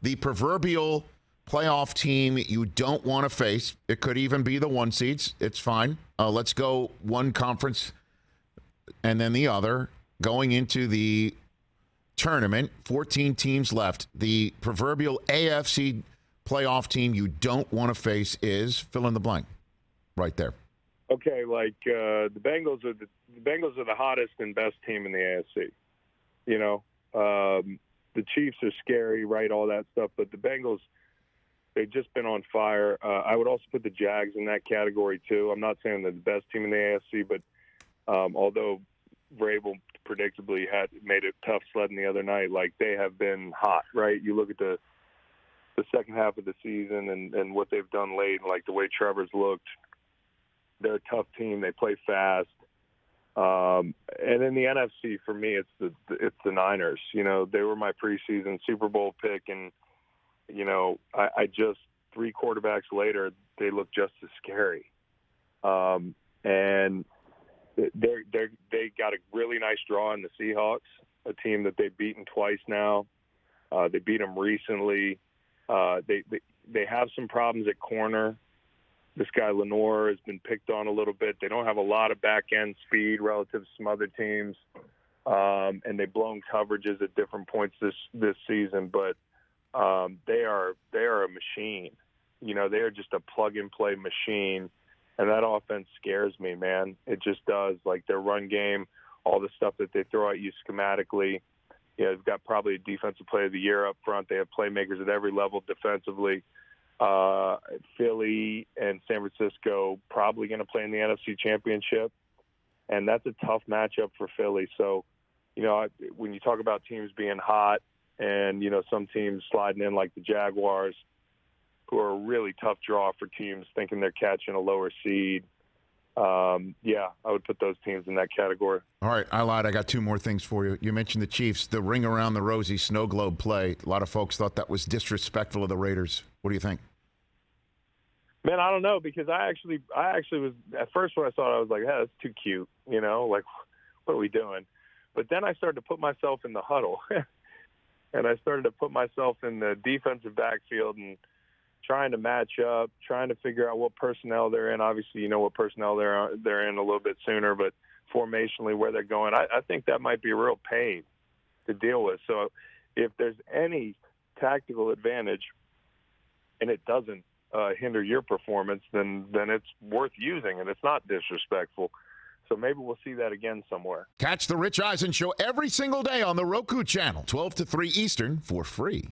The proverbial playoff team you don't want to face. It could even be the one seeds. It's fine. Let's go one conference and then the other. Going into the tournament, 14 teams left. The proverbial AFC playoff team you don't want to face is fill in the blank right there. Okay, like the Bengals are the hottest and best team in the AFC. You know, the Chiefs are scary, right? All that stuff, but the Bengals, they've just been on fire. I would also put the Jags in that category too. I'm not saying they're the best team in the AFC, but although Vrabel predictably had made it tough sledding the other night, like they have been hot, right? You look at the second half of the season and what they've done late, and like the way Trevor's looked. They're a tough team. They play fast. And in the NFC, for me, it's the Niners. You know, they were my preseason Super Bowl pick, and you know, I just 3 quarterbacks later, they look just as scary. And they got a really nice draw in the Seahawks, a team that they've beaten twice now. They beat them recently. They have some problems at corner. This guy Lenore has been picked on a little bit. They don't have a lot of back-end speed relative to some other teams, and they've blown coverages at different points this season. But they are a machine. You know, they are just a plug-and-play machine, and that offense scares me, man. It just does. Like their run game, all the stuff that they throw at you schematically. You know, they've got probably a defensive player of the year up front. They have playmakers at every level defensively. Philly and San Francisco probably going to play in the NFC Championship, and that's a tough matchup for Philly. So, you know, when you talk about teams being hot and, you know, some teams sliding in like the Jaguars, who are a really tough draw for teams thinking they're catching a lower seed, yeah, I would put those teams in that category. All right, I lied. I got 2 more things for you. You mentioned the Chiefs, the ring around the rosy snow globe play. A lot of folks thought that was disrespectful of the Raiders. What do you think? Man, I don't know, because I actually was, at first when I saw it, I was like, hey, that's too cute, you know, like, what are we doing? But then I started to put myself in the huddle, and I started to put myself in the defensive backfield and trying to match up, trying to figure out what personnel they're in. Obviously, you know what personnel they're in a little bit sooner, but formationally where they're going, I think that might be a real pain to deal with. So if there's any tactical advantage and it doesn't hinder your performance, then it's worth using, and it's not disrespectful. So maybe we'll see that again somewhere. Catch the Rich Eisen Show every single day on the Roku channel, 12 to 3 Eastern, for free.